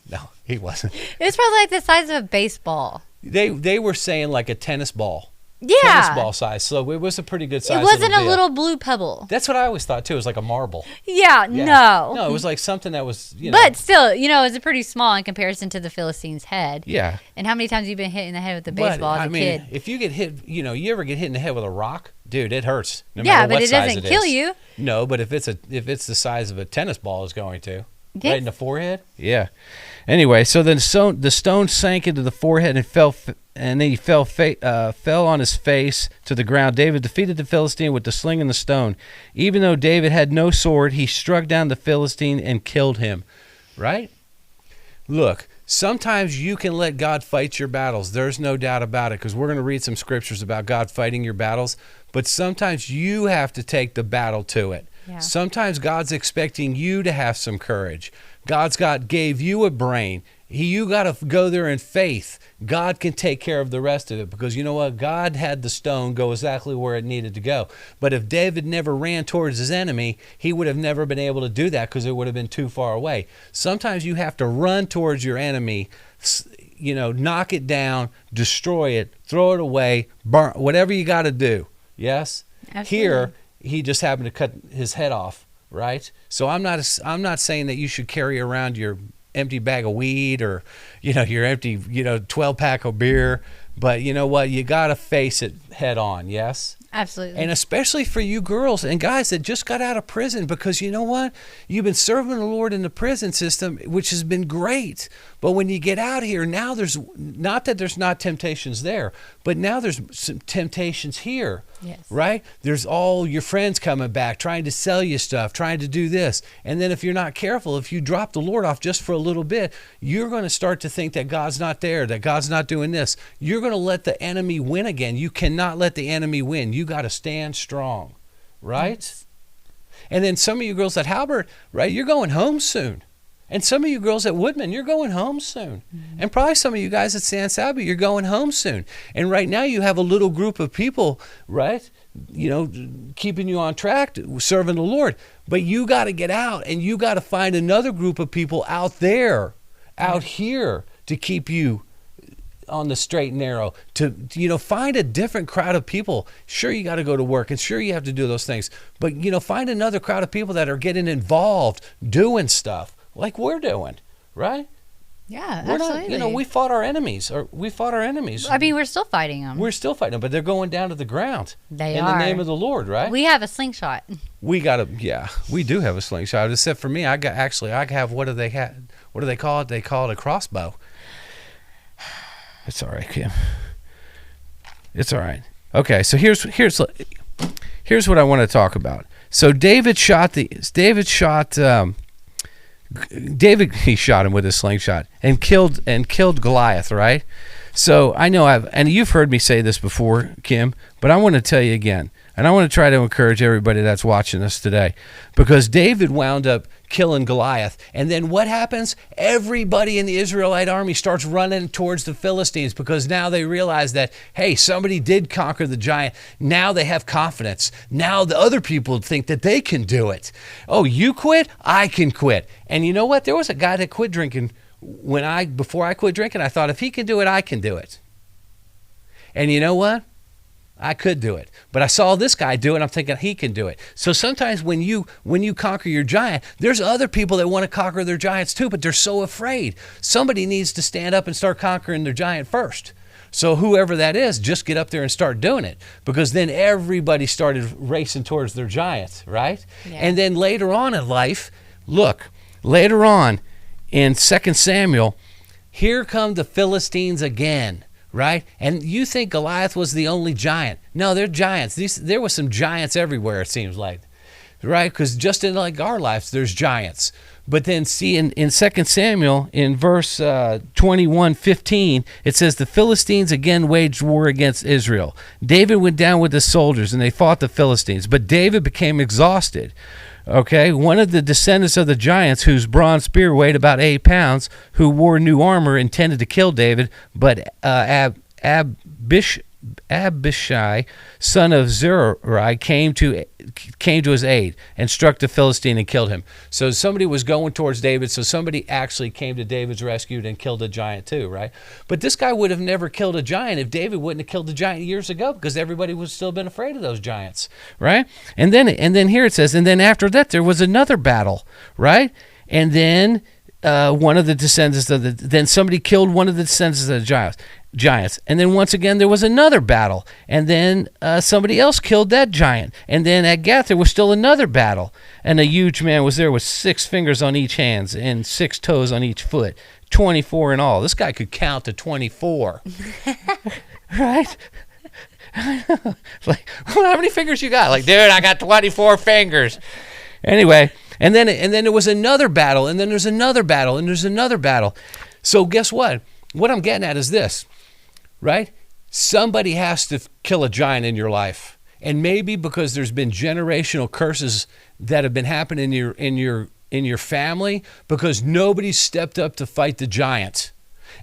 No, he wasn't. It was probably like the size of a baseball. They were saying like a tennis ball. Yeah. Tennis ball size. So it was a pretty good size. It wasn't a deal. little blue pebble. That's what I always thought too. It was like a marble. Yeah. No. No, it was like something that was, But still, it was a pretty small in comparison to the Philistine's head. Yeah. And how many times have you been hit in the head with a baseball as a kid? If you get hit, you ever get hit in the head with a rock, dude, it hurts. No Yeah, matter but what it size doesn't kill is. you. No, but if it's the size of a tennis ball, it's going to. Yes. Right in the forehead? Yeah. Anyway, so then the stone sank into the forehead and fell and then he fell on his face to the ground. David defeated the Philistine with the sling and the stone. Even though David had no sword, he struck down the Philistine and killed him. Right? Look, sometimes you can let God fight your battles. There's no doubt about it, because we're going to read some scriptures about God fighting your battles. But sometimes you have to take the battle to it. Yeah. Sometimes God's expecting you to have some courage. Gave you a brain. You got to go there in faith. God can take care of the rest of it, because you know what? God had the stone go exactly where it needed to go. But if David never ran towards his enemy, he would have never been able to do that, because it would have been too far away. Sometimes you have to run towards your enemy, knock it down, destroy it, throw it away, burn, whatever you got to do. Yes? Absolutely. Here, he just happened to cut his head off, right? So I'm not saying that you should carry around your empty bag of weed or your empty 12-pack of beer, but you know what? You got to face it head on. Yes? Absolutely. And especially for you girls and guys that just got out of prison, because you know what? You've been serving the Lord in the prison system, which has been great. But when you get out here, now there's not that there's not temptations there, but now there's some temptations here. Yes. Right? There's all your friends coming back, trying to sell you stuff, trying to do this. And then if you're not careful, if you drop the Lord off just for a little bit, you're going to start to think that God's not there, that God's not doing this. You're going to let the enemy win again. You cannot let the enemy win. You got to stand strong. Right? Yes. And then some of you girls at Halbert, right, you're going home soon. And some of you girls at Woodman, you're going home soon. Mm-hmm. And probably some of you guys at San Salvi, you're going home soon. And right now you have a little group of people, right, keeping you on track, serving the Lord. But you got to get out, and you got to find another group of people out there, out here, to keep you on the straight and narrow, to find a different crowd of people. Sure, you got to go to work, and sure you have to do those things, but find another crowd of people that are getting involved, doing stuff like we're doing, right? Yeah, we're absolutely. Not, we fought our enemies. I mean, we're still fighting them. We're still fighting them, but they're going down to the ground. They are. In the name of the Lord, right? We have a slingshot. We do have a slingshot. Except for me, I have, what do they call it? They call it a crossbow. It's all right, Kim. It's all right. Okay, so here's what I want to talk about. So David shot he shot him with a slingshot and killed Goliath, right? So I know and you've heard me say this before, Kim, but I want to tell you again. And I want to try to encourage everybody that's watching us today, because David wound up killing Goliath. And then what happens? Everybody in the Israelite army starts running towards the Philistines, because now they realize that, hey, somebody did conquer the giant. Now they have confidence. Now the other people think that they can do it. Oh, you quit? I can quit. And you know what? There was a guy that quit drinking before I quit drinking. I thought, if he can do it, I can do it. And you know what? I could do it. But I saw this guy do it, and I'm thinking he can do it. So sometimes when you conquer your giant, there's other people that want to conquer their giants too, but they're so afraid. Somebody needs to stand up and start conquering their giant first. So whoever that is, just get up there and start doing it, because then everybody started racing towards their giants, right? Yeah. And then later on in life, look, later on in 2 Samuel, here come the Philistines again. Right? And you think Goliath was the only giant. No, they're giants. There were some giants everywhere, it seems like. Right? Because just in like our lives, there's giants. But then see in 2 Samuel, in verse 21:15, it says, the Philistines again waged war against Israel. David went down with the soldiers, and they fought the Philistines. But David became exhausted. Okay, one of the descendants of the giants, whose bronze spear weighed about 8 pounds, who wore new armor, intended to kill David, but Abishai, son of Zeruiah, came to his aid and struck the Philistine and killed him. So somebody was going towards David, so somebody actually came to David's rescue and killed a giant too, right? But this guy would have never killed a giant if David wouldn't have killed the giant years ago, because everybody would still been afraid of those giants, right? And then here it says, and then after that there was another battle, right? And then one of the descendants then somebody killed one of the descendants of the giants. And then once again there was another battle, and then somebody else killed that giant. And then at Gath there was still another battle, and a huge man was there with 6 fingers on each hand and 6 toes on each foot, 24 in all. This guy could count to 24. Right? Like, how many fingers you got? Like, dude, I got 24 fingers. Anyway, and then there was another battle, and then there's another battle, and there's another battle. So guess what? What I'm getting at is this, right? Somebody has to kill a giant in your life. And maybe because there's been generational curses that have been happening in your family, because nobody stepped up to fight the giant.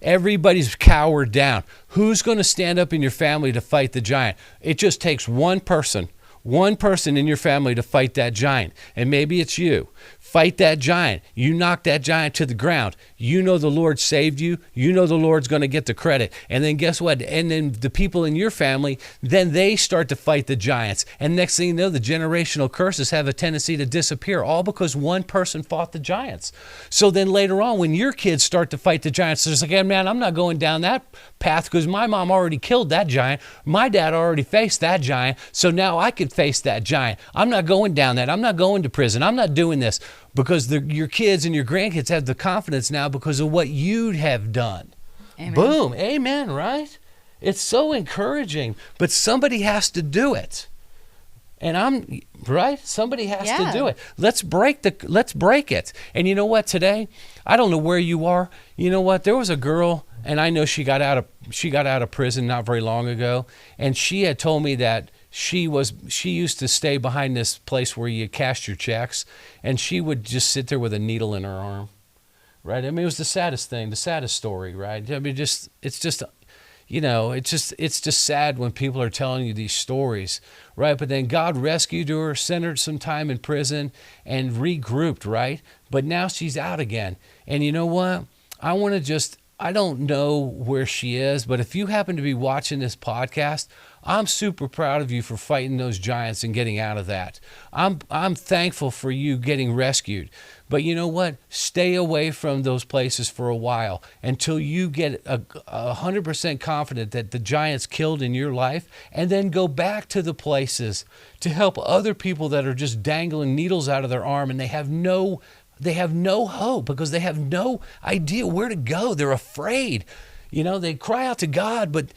Everybody's cowered down. Who's going to stand up in your family to fight the giant? It just takes one person in your family to fight that giant. And maybe it's you. Fight that giant. You knock that giant to the ground. You know the Lord saved you. You know the Lord's going to get the credit. And then guess what? And then the people in your family, then they start to fight the giants. And next thing you know, the generational curses have a tendency to disappear, all because one person fought the giants. So then later on, when your kids start to fight the giants, it's like, hey, man, I'm not going down that path because my mom already killed that giant. My dad already faced that giant. So now I could face that giant. I'm not going down that. I'm not going to prison. I'm not doing this. Because your kids and your grandkids have the confidence now because of what you have done. Amen. Boom. Amen, right? It's so encouraging. But somebody has to do it. And somebody has to do it. Let's break it. And you know what, today, I don't know where you are. You know what? There was a girl, and I know she got out of prison not very long ago, and she had told me that she used to stay behind this place where you cash your checks, and she would just sit there with a needle in her arm, right? I mean, it was the saddest thing, the saddest story, right? I mean, it's just sad when people are telling you these stories, right? But then God rescued her, sent her some time in prison, and regrouped, right? But now she's out again. And you know what? I don't know where she is, but if you happen to be watching this podcast, I'm super proud of you for fighting those giants and getting out of that. I'm thankful for you getting rescued. But you know what? Stay away from those places for a while until you get 100% confident that the giant's killed in your life, and then go back to the places to help other people that are just dangling needles out of their arm, and they have no hope because they have no idea where to go. They're afraid. They cry out to God, but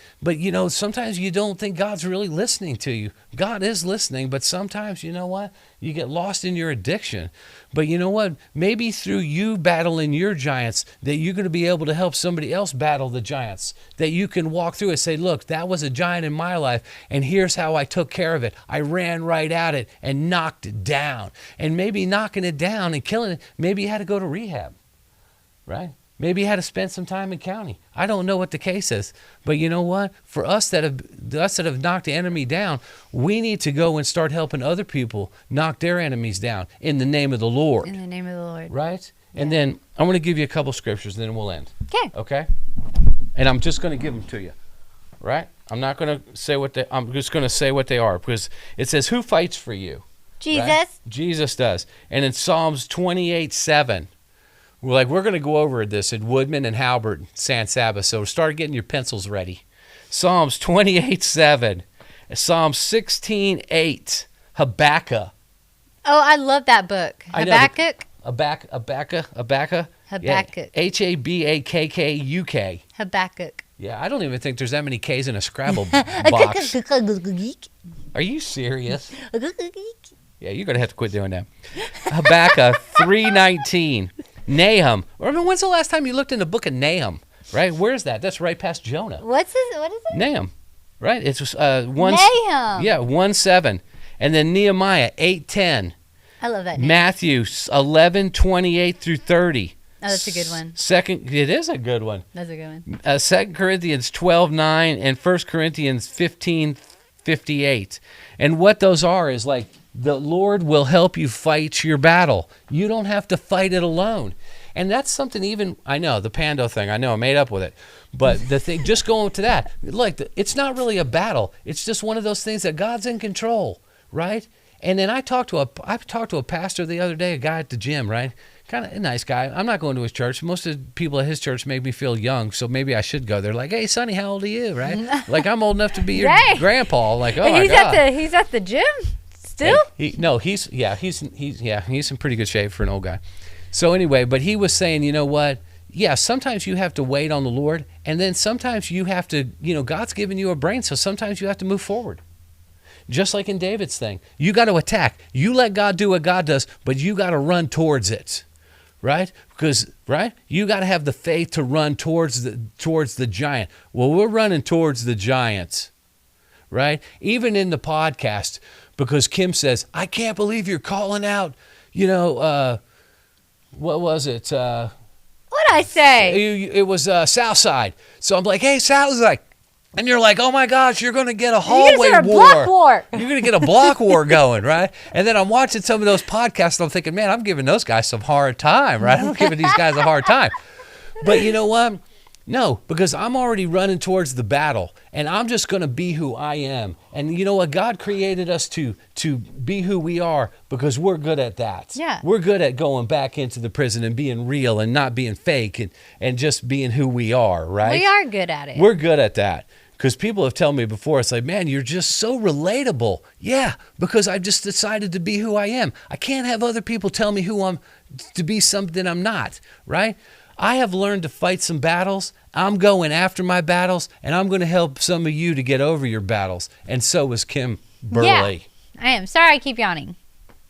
sometimes you don't think God's really listening to you. God is listening, but sometimes, you know what? You get lost in your addiction. But you know what? Maybe through you battling your giants, that you're going to be able to help somebody else battle the giants. That you can walk through and say, look, that was a giant in my life, and here's how I took care of it. I ran right at it and knocked it down. And maybe knocking it down and killing it, maybe you had to go to rehab, right? Maybe you had to spend some time in county. I don't know what the case is. But you know what? For us that have knocked the enemy down, we need to go and start helping other people knock their enemies down in the name of the Lord. In the name of the Lord. Right? Yeah. And then I'm going to give you a couple scriptures, and then we'll end. Okay? And I'm just going to give them to you. Right? I'm not going to say I'm just going to say what they are, because it says, who fights for you? Jesus. Right? Jesus does. And in Psalms 28:7, we're going to go over this in Woodman and Halbert, San Saba. So start getting your pencils ready. Psalms 28:7, Psalm 16:8, Habakkuk. Oh, I love that book. Habakkuk. Habakkuk. Habakkuk. Habakkuk. Habakkuk. Yeah, I don't even think there's that many K's in a Scrabble box. Are you serious? Yeah, you're going to have to quit doing that. Habakkuk 3:19. Nahum. Remember, when's the last time you looked in the book of Nahum? Right? Where's that? That's right past Jonah. What is it? Nahum. Right? It's Nahum. 1:7. And then Nehemiah 8:10. I love that name. Matthew 11:28 through 30. Oh, that's a good one. It is a good one. That's a good one. 2 Corinthians 12:9 and 1 Corinthians 15:58. And what those are is like, the Lord will help you fight your battle. You don't have to fight it alone. And that's something even, I know, the Pando thing, I know, I made up with it. But the thing, just going to that, look, it's not really a battle. It's just one of those things that God's in control, right? And then I talked to a pastor the other day, a guy at the gym, right? Kind of a nice guy. I'm not going to his church. Most of the people at his church make me feel young, so maybe I should go. They're like, "Hey, Sonny, how old are you?" Right? Like, I'm old enough to be your grandpa. Like, oh my God. He's at the gym still. He's in pretty good shape for an old guy. So anyway, but he was saying, you know what? Yeah, sometimes you have to wait on the Lord, and then sometimes you have to, God's given you a brain, so sometimes you have to move forward. Just like in David's thing, you got to attack. You let God do what God does, but you got to run towards it. Right? Because, right? You got to have the faith to run towards the giant. Well, we're running towards the giants, right? Even in the podcast, because Kim says, I can't believe you're calling out, what was it? What'd I say? It was Southside. So I'm like, hey, Southside. And you're like, oh my gosh, you're going to get a hallway war. Block war. You're going to get a block war going, right? And then I'm watching some of those podcasts and I'm thinking, man, I'm giving those guys some hard time, right? I'm giving these guys a hard time. But you know what? No, because I'm already running towards the battle and I'm just going to be who I am. And you know what? God created us to be who we are because we're good at that. Yeah. We're good at going back into the prison and being real and not being fake and just being who we are, right? We are good at it. We're good at that. Because people have told me before, it's like, man, you're just so relatable. Yeah, because I've just decided to be who I am. I can't have other people tell me to be something I'm not, right? I have learned to fight some battles. I'm going after my battles, and I'm going to help some of you to get over your battles. And so is Kim Burley. Yeah, I am. Sorry I keep yawning.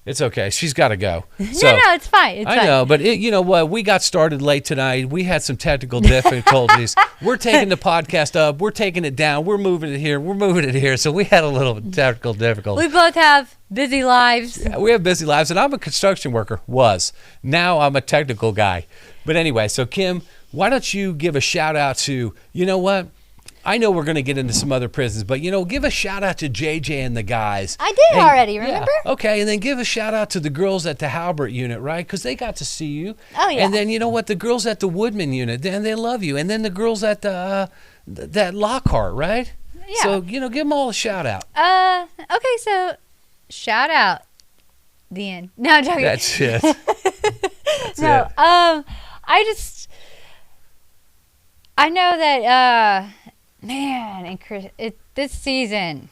It's okay. She's got to go. So, no, it's fine. I know, but you know what? We got started late tonight. We had some technical difficulties. We're taking the podcast up. We're taking it down. We're moving it here. We're moving it here. So we had a little technical difficulty. We both have busy lives. Yeah, we have busy lives, and I'm a construction worker. Now I'm a technical guy. But anyway, so Kim, why don't you give a shout out to, you know what? I know we're going to get into some other prisons, but, give a shout out to JJ and the guys. I did already, remember? Yeah, okay, and then give a shout out to the girls at the Halbert unit, right? Because they got to see you. Oh, yeah. And then, you know what? The girls at the Woodman unit, they love you. And then the girls at the that Lockhart, right? Yeah. So, give them all a shout out. Okay, so shout out. The end. No, I'm joking. That's it. That's no, it. I know that, man, and Chris, this season,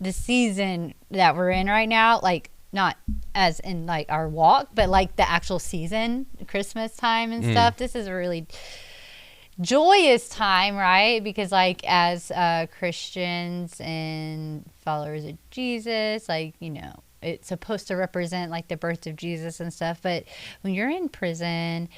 the season that we're in right now, like not as in like our walk, but like the actual season, Christmas time and stuff. This is joyous time, right? Because like as Christians and followers of Jesus, like, you know, it's supposed to represent like the birth of Jesus and stuff. But when you're in prison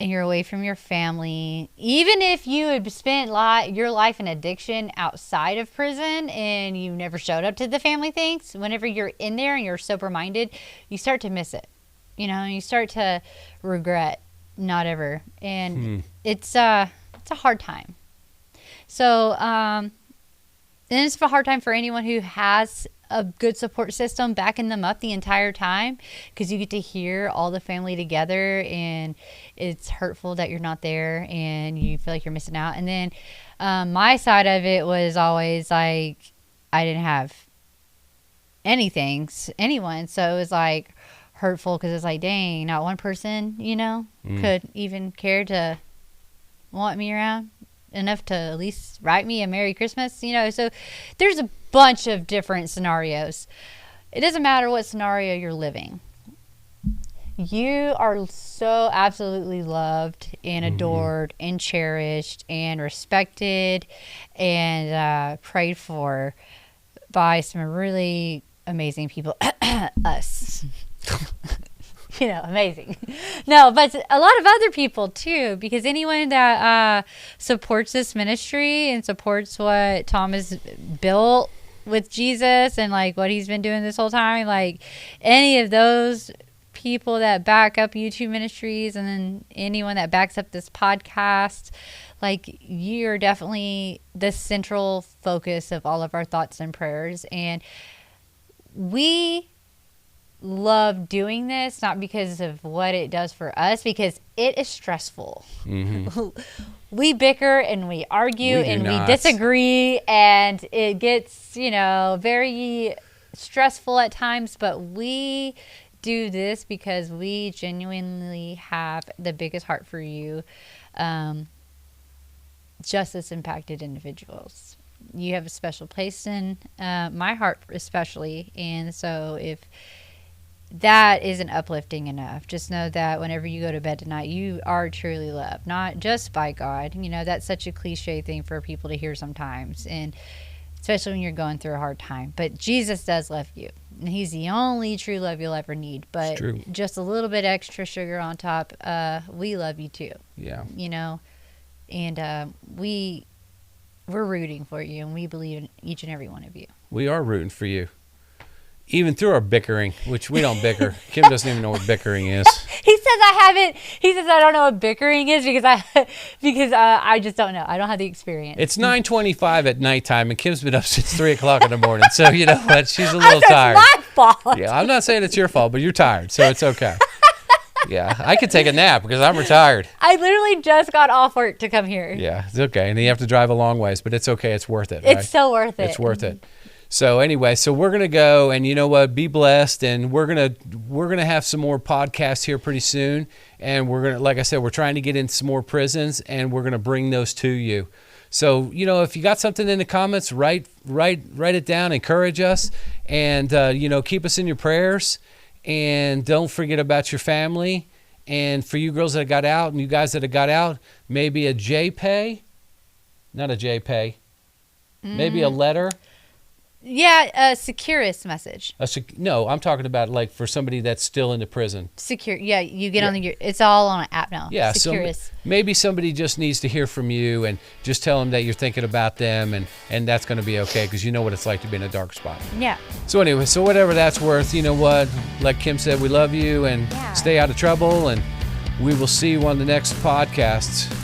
and you're away from your family, even if you had spent your life in addiction outside of prison and you never showed up to the family things, whenever you're in there and you're sober minded, you start to miss it. You know, you start to regret not ever. And it's a hard time. So, and it's a hard time for anyone who has a good support system backing them up the entire time, because you get to hear all the family together, and it's hurtful that you're not there and you feel like you're missing out. And then my side of it was always like I didn't have anyone, so it was like hurtful, because it's like, dang, not one person, you know, could even care to want me around enough to at least write me a Merry Christmas, you know. So there's a bunch of different scenarios. It doesn't matter what scenario you're living. You are so absolutely loved and adored and cherished and respected and prayed for by some really amazing people. Us. You know, amazing. No, but a lot of other people too, because anyone that supports this ministry and supports what Tom has built with Jesus and like what he's been doing this whole time, like any of those people that back up YouTube ministries, and then anyone that backs up this podcast, like you're definitely the central focus of all of our thoughts and prayers. And we love doing this, not because of what it does for us, because it is stressful. We bicker and we argue and we disagree, and it gets, you know, very stressful at times, but we do this because we genuinely have the biggest heart for you, justice impacted individuals. You have a special place in my heart especially, and so if that isn't uplifting enough, just know that whenever you go to bed tonight, you are truly loved, not just by God. You know, that's such a cliche thing for people to hear sometimes, and especially when you're going through a hard time. But Jesus does love you, and he's the only true love you'll ever need. But just a little bit extra sugar on top, we love you too. Yeah. You know, and we're rooting for you, and we believe in each and every one of you. We are rooting for you. Even through our bickering, which we don't bicker. Kim doesn't even know what bickering is. He says I haven't. He says I don't know what bickering is because I just don't know. I don't have the experience. It's 9:25 at nighttime, and Kim's been up since 3 o'clock in the morning. So you know what? She's a little tired. It's my fault. Yeah, I'm not saying it's your fault, but you're tired, so it's okay. Yeah, I could take a nap because I'm retired. I literally just got off work to come here. Yeah, it's okay, and you have to drive a long ways, but it's okay. It's worth it. Right? It's so worth it. It's worth it. So anyway, so we're gonna go, and you know what? Be blessed, and we're gonna have some more podcasts here pretty soon, and we're gonna, like I said, we're trying to get into some more prisons, and we're gonna bring those to you. So you know, if you got something in the comments, write it down, encourage us, and you know, keep us in your prayers, and don't forget about your family. And for you girls that got out, and you guys that have got out, maybe a JPay, not a JPay, maybe a letter. Yeah, a Securus message. No, I'm talking about like for somebody that's still in the prison. Secure. Yeah, you get on it's all on an app now. Yeah, Securus. So maybe somebody just needs to hear from you, and just tell them that you're thinking about them, and that's going to be okay, because you know what it's like to be in a dark spot. Yeah. So anyway, so whatever that's worth, you know what? Like Kim said, we love you, and stay out of trouble, and we will see you on the next podcasts.